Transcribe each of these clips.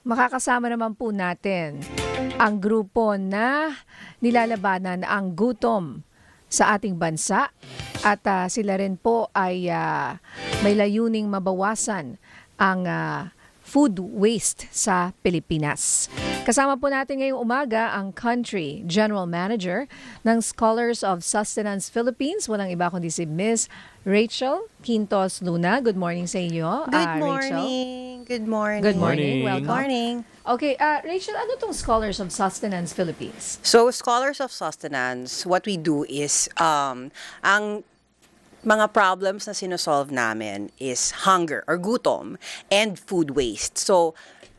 Makakasama naman po natin ang grupo na nilalabanan ang gutom sa ating bansa at sila rin po ay may layuning mabawasan ang food waste sa Pilipinas. Kasama po natin ngayong umaga ang Country General Manager ng Scholars of Sustenance Philippines. Walang iba kundi si Ms. Rachel Quintos Luna. Good morning sa inyo. Good Rachel. morning. Good morning. Good morning. Morning. Welcome. Morning. Okay, Rachel, ano tong Scholars of Sustenance Philippines? So, Scholars of Sustenance, what we do is, ang mga problems na sinosolve namin is hunger or gutom and food waste. So,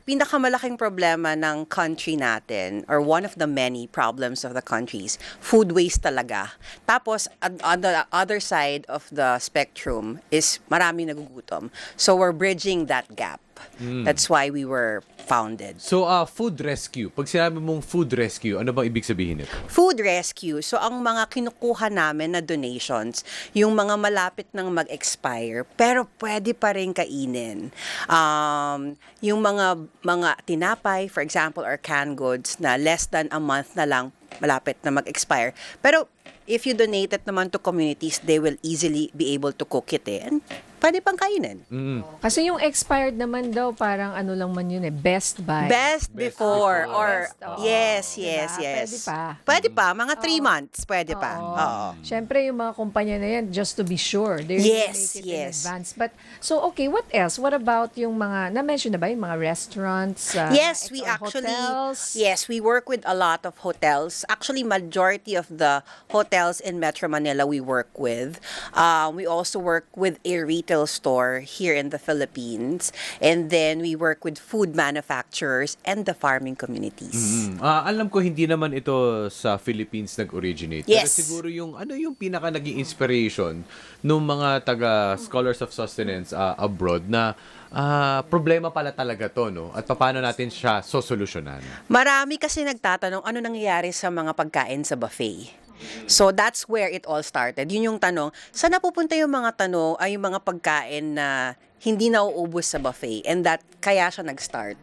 pinakamalaking problema ng country natin, or one of the many problems of the countries, food waste talaga. Tapos, on the other side of the spectrum is marami nagugutom. So, we're bridging that gap. That's why we were founded. So, food rescue. Pag sinabi mong food rescue, ano bang ibig sabihin nito? Food rescue. So, ang mga kinukuha namin na donations, yung mga malapit nang mag-expire, pero pwede pa rin kainin. Yung mga tinapay, for example, or canned goods na less than a month na lang malapit na mag-expire. Pero, if you donate it naman to communities, they will easily be able to cook it and pwede pang kainin. Kasi yung expired naman daw, parang ano lang man yun best by. Best before. Or, Best, oo. yes, Diba? yes, yes. Pwede pa. Pwede pa. Mga 3 months. Pwede pa. Oo. Oo. Siyempre, yung mga kumpanya na yan, just to be sure, they Yes, make it in yes. advance. But, so, okay, what else? What about yung mga, na-mention na ba yung mga restaurants? Yes, we actually, hotels? yes, we work with a lot of hotels. Actually, majority of the hotels in Metro Manila we work with. We also work with a retail store here in the Philippines. And then we work with food manufacturers and the farming communities. Alam ko hindi naman ito sa Philippines nag-originate. Yes. Pero siguro yung ano yung pinaka naging inspiration ng mga taga Scholars of Sustenance abroad na problema pala talaga to, no? At paano natin siya sosolusyonan? Marami kasi nagtatanong ano nangyayari sa mga pagkain sa buffet. So that's where it all started. Yun yung tanong, saan napupunta yung mga yung mga pagkain na hindi nauubos sa buffet, and that kaya siya nag-start.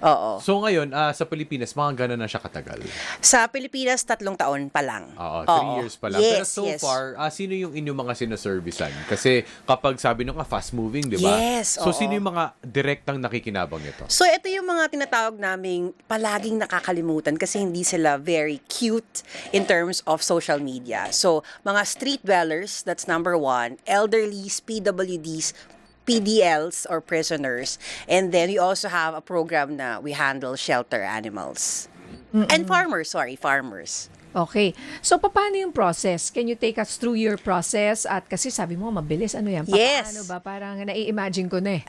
Oo. So ngayon, sa Pilipinas, mga gano'n na siya katagal? Sa Pilipinas, 3 taon pa lang. Oo, 3 Oo. years pa lang. Pero Yes, so yes. far, sino yung inyong mga sinaservisan? Kasi kapag sabi nyo nga, fast-moving, di ba? Yes, So oo. sino yung mga direktang nakikinabang nito? So ito yung mga tinatawag naming palaging nakakalimutan kasi hindi sila very cute in terms of social media. So mga street dwellers, that's number 1, elderlies, PWDs, PDLs or prisoners, and then we also have a program na we handle shelter animals. And farmers. Okay. So, paano yung process? Can you take us through your process? At kasi sabi mo, mabilis. Ano yan? Yes. Paano ba? Parang nai-imagine ko na eh.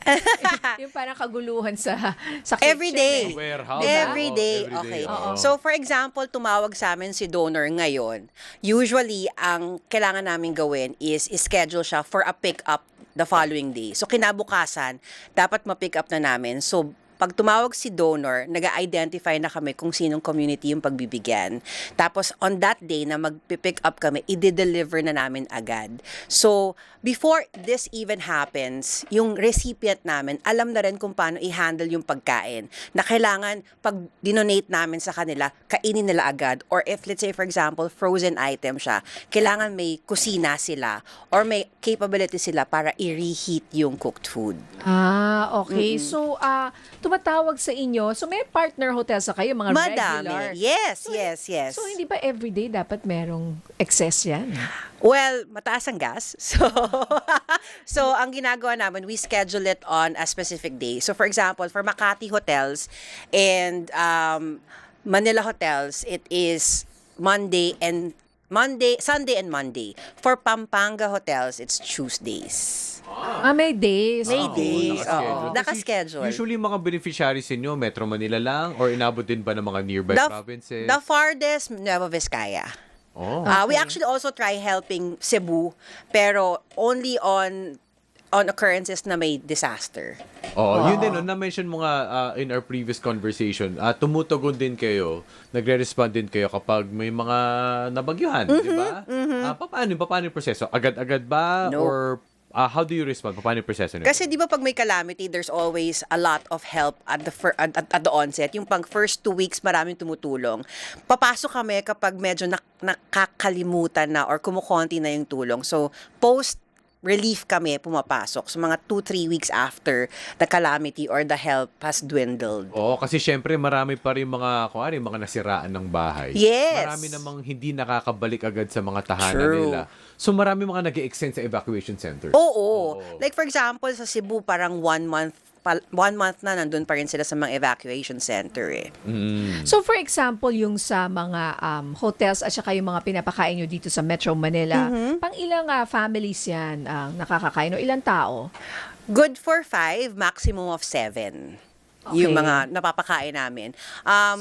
Yung parang kaguluhan sa kitchen. Every day. Warehouse. Every Oo, day. every Okay. day, oo. So, for example, tumawag sa amin si donor ngayon. Usually, ang kailangan namin gawin is schedule siya for a pick-up the following day. So, kinabukasan, dapat ma-pick up na namin. So, pag tumawag si donor, nag-identify na kami kung sinong community yung pagbibigyan. Tapos, on that day na mag-pick up kami, i-deliver na namin agad. So, before this even happens, yung recipient namin, alam na rin kung paano i-handle yung pagkain. Na kailangan, pag dinonate namin sa kanila, kainin nila agad. Or if, let's say, for example, frozen item siya, kailangan may kusina sila or may capability sila para i-reheat yung cooked food. Okay. So, tumatawag sa inyo. So, may partner hotels na kayo, mga regular. Madami. Yes, So, yes, yes. So, hindi ba everyday dapat merong excess yan? Well, mataas ang gas. So ang ginagawa namin, we schedule it on a specific day. So for example, for Makati hotels and Manila hotels, it is Sunday and Monday. For Pampanga hotels, it's Tuesdays. May days. May Oo. days. nakaschedule. Oo. Kasi Nakaschedule. Usually, mga beneficiaries inyo, Metro Manila lang or inabot din ba ng mga nearby provinces? The farthest, Nueva Vizcaya. Oh. We actually also try helping Cebu, pero only on occurrences na may disaster. Yun din, na-mention mo nga in our previous conversation, tumutugon din kayo, nagre-respond din kayo kapag may mga nabagyuhan, di ba? Paano yung proseso? Agad-agad ba? No. Or how do you respond? Paano yung proseso nito? Kasi di ba pag may calamity, there's always a lot of help at the onset. Yung pang first 2 weeks, maraming tumutulong. Papasok kami kapag medyo nakakalimutan na or kumukonti na yung tulong. So, post-relief kami pumapasok. So, mga 2-3 weeks after the calamity or the help has dwindled. Oo, kasi syempre marami pa rin mga nasiraan ng bahay. Yes. Marami namang hindi nakakabalik agad sa mga tahanan True. nila. So marami mga nag-extend sa evacuation center. Oo. Like for example, sa Cebu, parang 1 month na nandun pa rin sila sa mga evacuation center eh. So for example, yung sa mga hotels at saka yung mga pinapakain nyo dito sa Metro Manila, pang ilang families yan ang nakakakain o ilang tao? Good for 5, maximum of 7. Okay. Yung mga napapakain namin.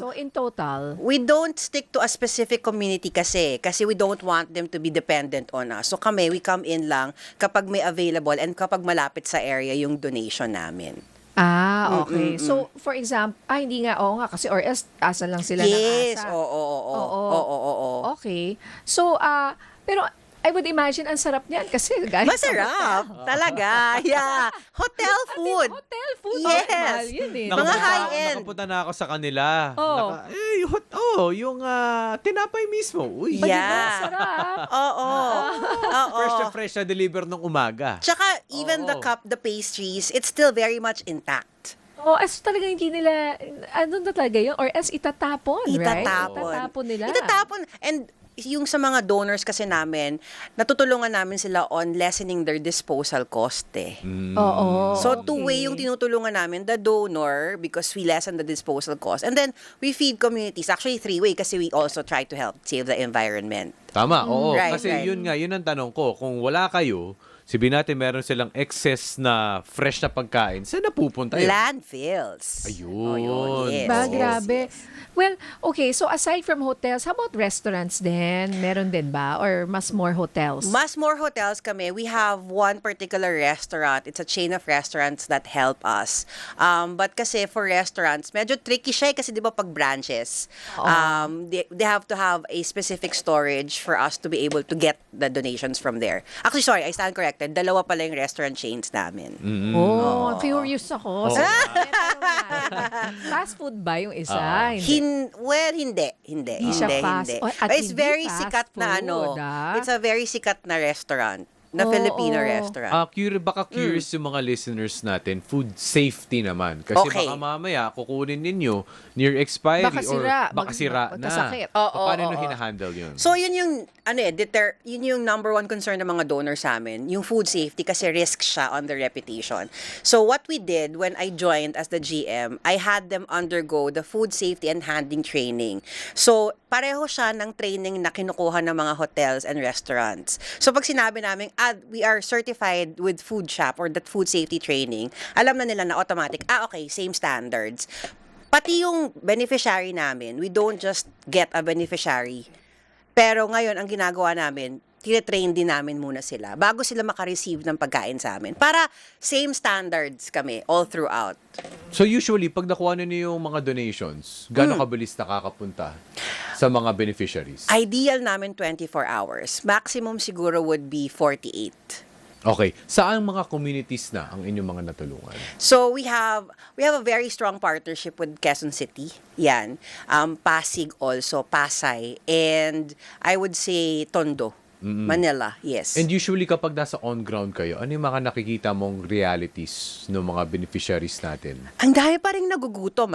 So in total, We don't stick to a specific community kasi we don't want them to be dependent on us. So kami, we come in lang kapag may available and kapag malapit sa area yung donation namin. okay. So for example, hindi nga, oo nga, kasi or else asa lang sila ng Yes, asa. oo. Okay. So, pero I would imagine ang sarap niyan kasi guys. Masarap, talaga. Yeah. Hotel food. Hotel food. Yes. Mahal yun eh. Mga high-end. Nakapunta na ako sa kanila. Oh. Yung tinapay mismo. Uy, Ba, diba? Yeah. Sarap. Oo. fresh na deliver ng umaga. Tsaka even the pastries, it's still very much intact. Oh, as talaga hindi nila, ano na talaga yun? Or as itatapon, right? Itatapon. Itatapon nila. Itatapon. And yung sa mga donors kasi namin, natutulungan namin sila on lessening their disposal cost eh. Oo. So, two-way yung tinutulungan namin, the donor, because we lessen the disposal cost. And then, we feed communities. Actually, 3-way kasi we also try to help save the environment. Tama, oo. Right, Kasi right. yun ang tanong ko. Kung wala kayo, sabihin natin meron silang excess na fresh na pagkain, saan napupunta yun? Landfills. Ayun. Oh, yes. Ba, yes, grabe. yes. Well, okay, so aside from hotels, how about restaurants din? Meron din ba? Or mas more hotels? Mas more hotels kami. We have one particular restaurant. It's a chain of restaurants that help us. But kasi for restaurants, medyo tricky siya eh, kasi di ba pag branches, they have to have a specific storage for us to be able to get the donations from there. Actually, sorry, I stand corrected. 2 pala yung restaurant chains namin. Oh, curious ako. Oo. So, fast food ba yung isa? Hindi. Hindi siya fast- hindi. oh, at It's hindi very fast sikat na food, It's a very sikat na restaurant. Na Filipino restaurant. Baka curious yung mga listeners natin, food safety naman. Kasi Okay. baka mamaya kukunin ninyo near expiry Baka or sira, baka sira na. magkasakit. Oo. Paano nyo hinahandle yun? So yun yung yun yung number one concern ng mga donors sa amin, yung food safety kasi risk siya on their reputation. So what we did when I joined as the GM, I had them undergo the food safety and handling training. So pareho siya ng training na kinukuha ng mga hotels and restaurants. So pag sinabi namin, we are certified with food shop or that food safety training, alam na nila na automatic, okay, same standards. Pati yung beneficiary namin, we don't just get a beneficiary. Pero ngayon, ang ginagawa namin, tine-train din namin muna sila bago sila makareceive ng pagkain sa amin. Para same standards kami all throughout. So usually, pag nakuha na niyo yung mga donations, gano'ng kabilis nakakapunta sa mga beneficiaries? Ideal namin 24 hours. Maximum siguro would be 48. Okay. Saan mga communities na ang inyong mga natulungan? So we have a very strong partnership with Quezon City. Yan. Pasig also, Pasay, and I would say Tondo. Manila, yes. And usually kapag nasa on-ground kayo, ano yung mga nakikita mong realities ng mga beneficiaries natin? Ang dami pa rin nagugutom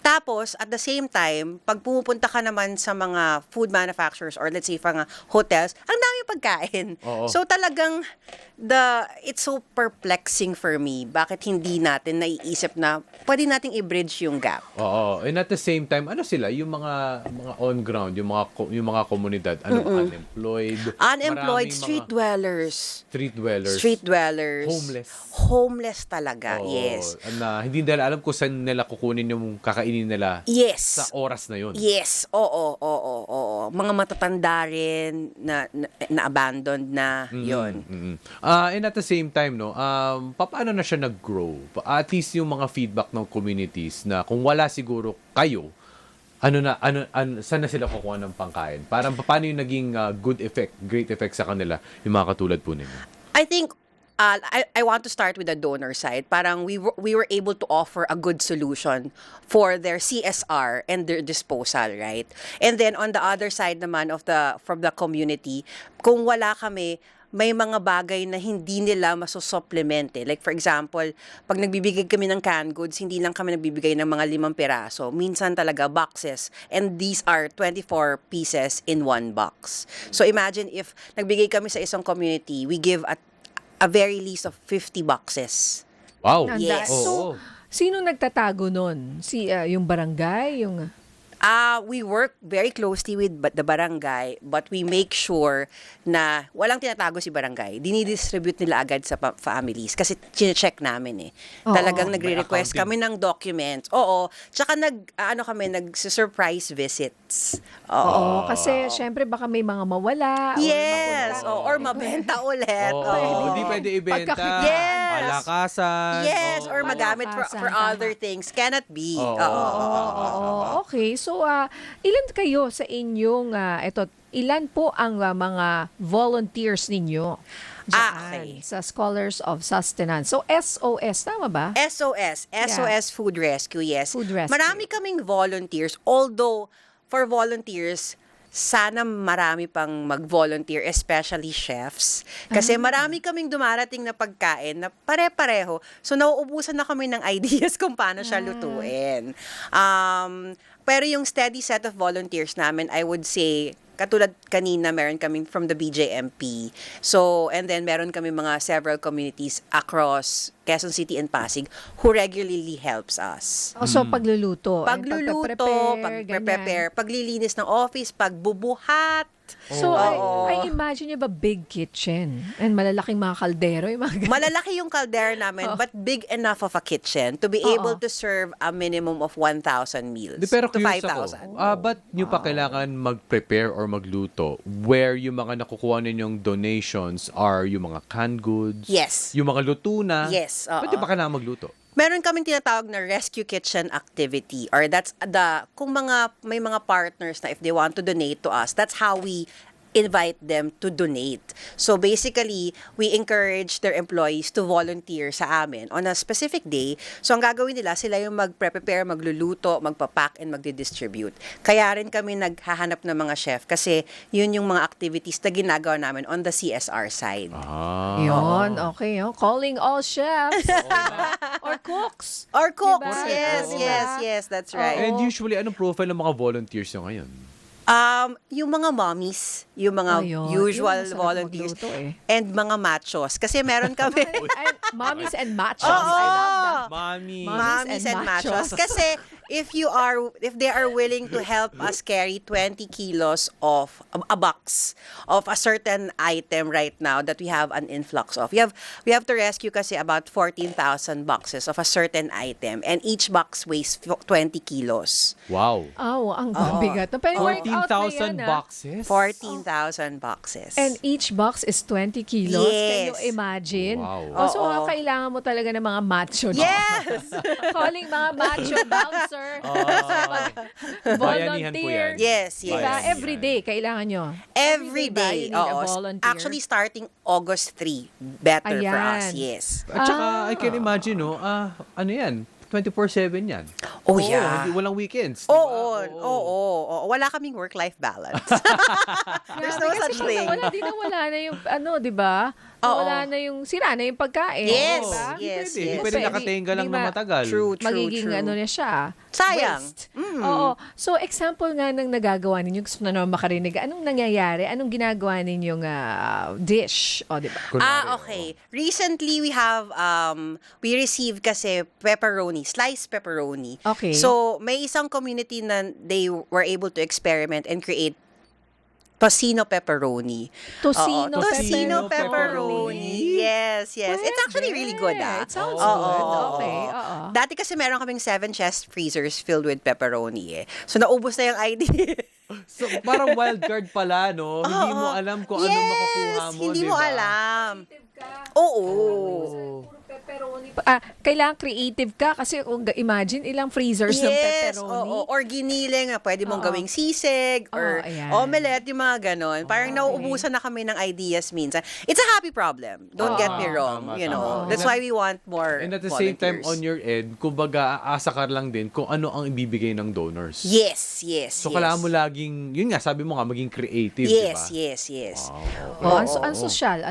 Tapos, at the same time, pag pumupunta ka naman sa mga food manufacturers or let's say mga hotels, ang dami pagkain. Oo. So talagang, it's so perplexing for me. Bakit hindi natin naiisip na pwede nating i-bridge yung gap? Oo. And at the same time, ano sila? Yung mga on-ground, yung mga komunidad, unemployed? Unemployed, Maraming street mga dwellers. street dwellers. Street dwellers. Homeless. Homeless talaga, Oo. yes. Na hindi nila alam kung saan nila kukunin yung kakainin nila Yes. sa oras na yun. Yes, oo. Mga matatanda rin na abandoned na, yon. And at the same time, no, paano na siya nag-grow? At least yung mga feedback ng communities na kung wala siguro kayo, saan na sila kukuha ng pangkain? Parang paano yung naging great effect sa kanila, yung mga katulad po ninyo? I think I want to start with the donor side. Parang we were able to offer a good solution for their CSR and their disposal, right? And then on the other side naman from the community, kung wala kami, may mga bagay na hindi nila masosupplement eh. Like for example, pag nagbibigay kami ng canned goods, hindi lang kami nagbibigay ng mga 5 piraso. Minsan talaga boxes. And these are 24 pieces in one box. So imagine if nagbigay kami sa isang community, we give a very least of 50 boxes. Wow. Yes. So, sino nagtatago nun? Yung barangay? We work very closely with the barangay, but we make sure na walang tinatago si barangay. Dinidistribute nila agad sa families kasi check namin eh. Oo. Talagang May nagre-request accounting. kami ng documents. Oo. Tsaka nag-surprise visits. Oo, kasi syempre baka may mga mawala. Yes. Or Or mabenta ulit. Oo, Oo. hindi pwede ibenta. Yes. Palakasan. Yes, Oo. or magamit for Palakasan, other things. Cannot be. Oo. Oo. Okay. So, ilan kayo sa inyong, ilan po ang mga volunteers ninyo dyan Okay. sa Scholars of Sustenance? So, SOS, tama ba? SOS Food Rescue, yes. Food Rescue. Marami kaming volunteers, although for volunteers, sana marami pang mag-volunteer, especially chefs. Kasi marami kaming dumarating na pagkain na pare-pareho. So, nauubusan na kami ng ideas kung paano siya lutuin. Pero yung steady set of volunteers namin, I would say, katulad kanina, meron kaming from the BJMP. So, and then meron kami mga several communities across Quezon City and Pasig who regularly helps us. So, pagluluto. Pagluluto, ganyan. pag-prepare, paglilinis ng office, pagbubuhat. So, Oo. I imagine you have a big kitchen and malalaking mga kaldero. Yung mga Malalaki yung caldera namin, but big enough of a kitchen to be able to serve a minimum of 1,000 meals Pero to curious ako, 5,000. ba't nyo pa kailangan mag-prepare or magluto where yung mga nakukuha ninyong donations are yung mga canned goods? Yes. Yung mga luto na? Yes, oo. Ba't nyo pa kailangan magluto? Meron kaming tinatawag na rescue kitchen activity, or that's kung may mga partners na if they want to donate to us, that's how we invite them to donate. So basically, we encourage their employees to volunteer sa amin on a specific day. So ang gagawin nila, sila yung mag-prepare, magluluto, magpapack, and magdi-distribute. Kaya rin kami naghahanap ng mga chef kasi yun yung mga activities na ginagawa namin on the CSR side. Yun, okay. Calling all chefs or cooks. Or cooks, Diba? yes, Oo. yes, yes, that's right. And usually, anong profile ng mga volunteers nyo ngayon? Yung mga mommies, yung mga Ayun. usual Yun, masarap volunteers, magluto eh. and mga machos. Kasi meron kami, Mommies and machos. Oo. I love that. Mommy. mommies and machos. Kasi if they are willing to help us carry 20 kilos of a box of a certain item right now that we have an influx of. We have to rescue kasi about 14,000 boxes of a certain item, and each box weighs 20 kilos. Wow. Oh, ang bigat. Pero workout na 14,000 yan, boxes? 14,000 boxes. And each box is 20 kilos. Can you Yes. imagine? Wow. So, Oo. kailangan mo talaga ng mga macho. no? Yes! Calling mga macho bouncer. Bayanihan po yan. Yes, yes. Diba? Bayanihan. Every day, kailangan nyo. Every ba, day. you need a Oo. volunteer? Actually, starting August 3, better for us. Ayan. Yes. At saka, I can imagine, no, ano yan, 24/7 yan. Oh, yeah. Hindi, walang weekends. diba? Oo. Wala kaming work-life balance. There's no Grabe, such kasi thing. Nawala na yung, di ba? Wala na yung, sira na yung pagkain. Yes, diba? yes, Hindi yes. pwede Pwede. nakatenga lang Di na ba? matagal. True. Magiging na siya. Sayang. Waste. Oo. So, example nga ng nagagawa ninyo, gusto ko na naman makarinig, anong nangyayari? Anong ginagawa ninyong dish? O, di ba? Kunwari, Okay. Recently, we received kasi sliced pepperoni. Okay. So, may isang community na they were able to experiment and create tocino pepperoni. Tocino Oo, tocino pepperoni. pepperoni. Yes. It's actually really good. It sounds Oo, good. oo, Okay. oo. Oo. Dati kasi meron kaming 7 chest freezers filled with pepperoni eh. So, naubos na yung idea. So, parang wild card pala, no? Hindi mo alam kung ano makukuha mo, Hindi di mo ba? alam. Oo. pepperoni. Kailangan creative ka kasi kung imagine ilang freezers ng Yes, pepperoni. oo. Or giniling, pwede mong Oo. gawing sisig or Ayan. omelette, yung mga ganon. Parang nauubusan na kami ng ideas minsan. It's a happy problem. Don't get me wrong. Tama, You know, tama. that's why we want more And at the same time, volunteers. on your end, kumbaga, aasa ka lang din kung ano ang ibibigay ng donors. Yes, yes, So, yes. kailangan mo laging, yun nga, sabi mo nga, maging creative, Yes, di ba? yes. Unsosyal.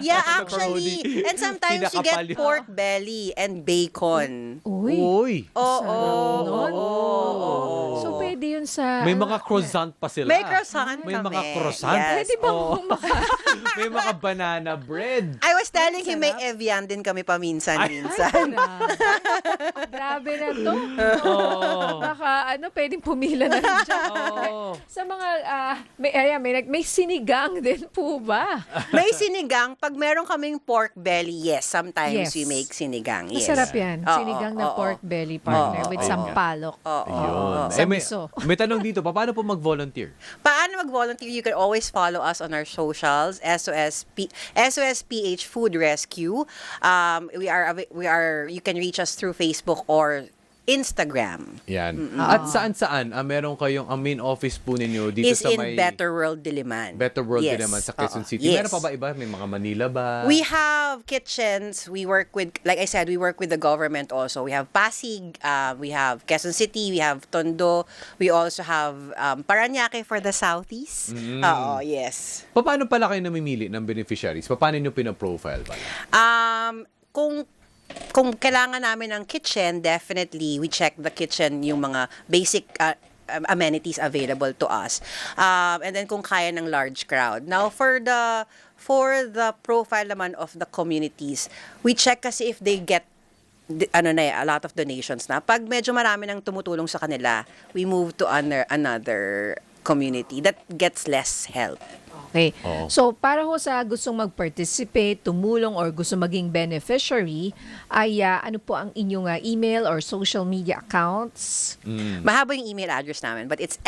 Yeah, actually. And sometimes you Pinakapal get yun. pork belly and bacon. Uy. Uy! Oo. Nun. Oo. So, pwede yun sa... May mga croissant pa sila. May croissant May kami. mga croissant. Yes. Pwede bang Oo. May mga banana bread. I was telling him may Evian din kami paminsan-minsan. Grabe na to. Oo. Baka pwedeng pumila na rin dyan. Oo. Sa mga, may sinigang din po ba? May sinigang. Pag meron kaming pork belly, yes. Sometimes Yes. we make sinigang. Yes. Masarap yan. Oo, Sinigang na oo. pork belly partner Oo, with oo. sampalok. Ayun. Sa may, miso. may tanong dito, paano po mag-volunteer? Paano mag-volunteer? You can always follow us on our socials, SOSPH Food Rescue. You can reach us through Facebook or Instagram. Yan. At saan-saan, meron kayong, ang main office po ninyo dito Is sa in may... Better World Diliman. Better World Yes. din naman sa Quezon Oo. City. Yes. Meron pa ba iba? May mga Manila ba? We have kitchens. We work with, like I said, we work with the government also. We have Pasig, we have Quezon City, we have Tondo. We also have Parañaque for the Southeast. Oo, yes. Paano pala kayo namimili ng beneficiaries? Paano nyo pinaprofile pala? Kung kailangan namin ng kitchen, definitely we check the kitchen, yung mga basic amenities available to us. And then kung kaya ng large crowd. Now for the profile naman of the communities, we check kasi if they get a lot of donations na. Pag medyo marami nang tumutulong sa kanila, we move to another community that gets less help. Okay. Oo. So, para ho sa gustong mag-participate, tumulong, or gusto maging beneficiary, ay ano po ang inyong email or social media accounts? Mahaba yung email address namin, but it's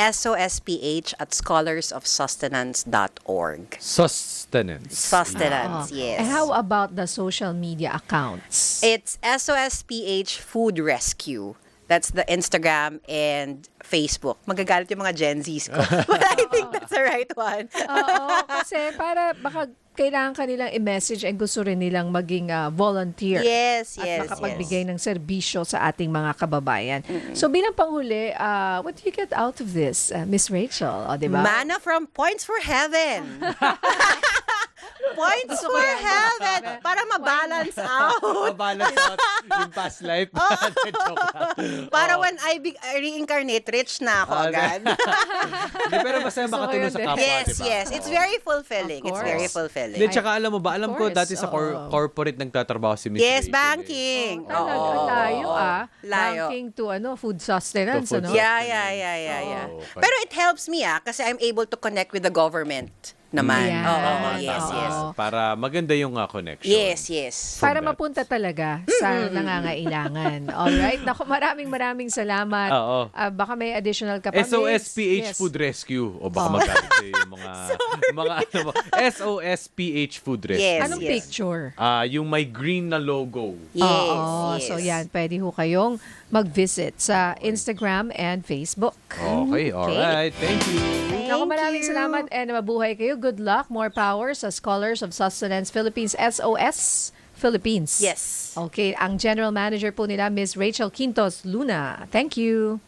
sosph@scholarsofsustenance.org. Sustenance. Sustenance, Oh. yes. And how about the social media accounts? It's SOSPH Food Rescue. That's the Instagram and Facebook. Magagalit yung mga Gen Zs ko. But I think that's the right one. Oo, kasi para baka kailangan kanilang i-message and gusto rin nilang maging volunteer. Yes, At yes, makapagbigay ng serbisyo sa ating mga kababayan. So bilang panghuli, what do you get out of this, Miss Rachel? O, diba? Manna from Points for Heaven. Points for Heaven. Para ma-balance out. Mabalance out yung past life. Joke lang. Para when I reincarnate, rich na ako agad. Hindi, pero basta makatulong sa kapwa, Yes, diba? yes. It's very fulfilling. Of It's course. very fulfilling. Hindi, tsaka alam mo ba, alam ko course, dati sa oo. corporate nagtatrabaho si Miss Yes, Rachel, banking. Talaga, Oo. ang layo Layo. Banking to food sustenance, To food ano? Yeah. Oh, okay. Pero it helps me kasi I'm able to connect with the government naman. Yan. Oo, yes, Tama. yes. Para maganda yung connection. Yes, yes. Para From that. mapunta talaga sa nangangailangan. Alright? Naku, maraming salamat. Oo. Baka may additional ka pa, Miss. SOSPH Yes. Food Rescue. O baka Oh. magalit sa'yo yung mga ano mo. SOSPH Food Rescue. Yes. Anong picture? Yung may green na logo. Yes, Oo. yes. So yan, pwede ho kayong mag-visit sa Instagram and Facebook. Okay, alright. Thank you. Naku, maraming you. salamat and mabuhay kayo. Good luck, more power sa Scholars of Sustenance Philippines, SOS Philippines. Yes. Okay, ang General Manager po nila, Ms. Rachel Quintos Luna. Thank you.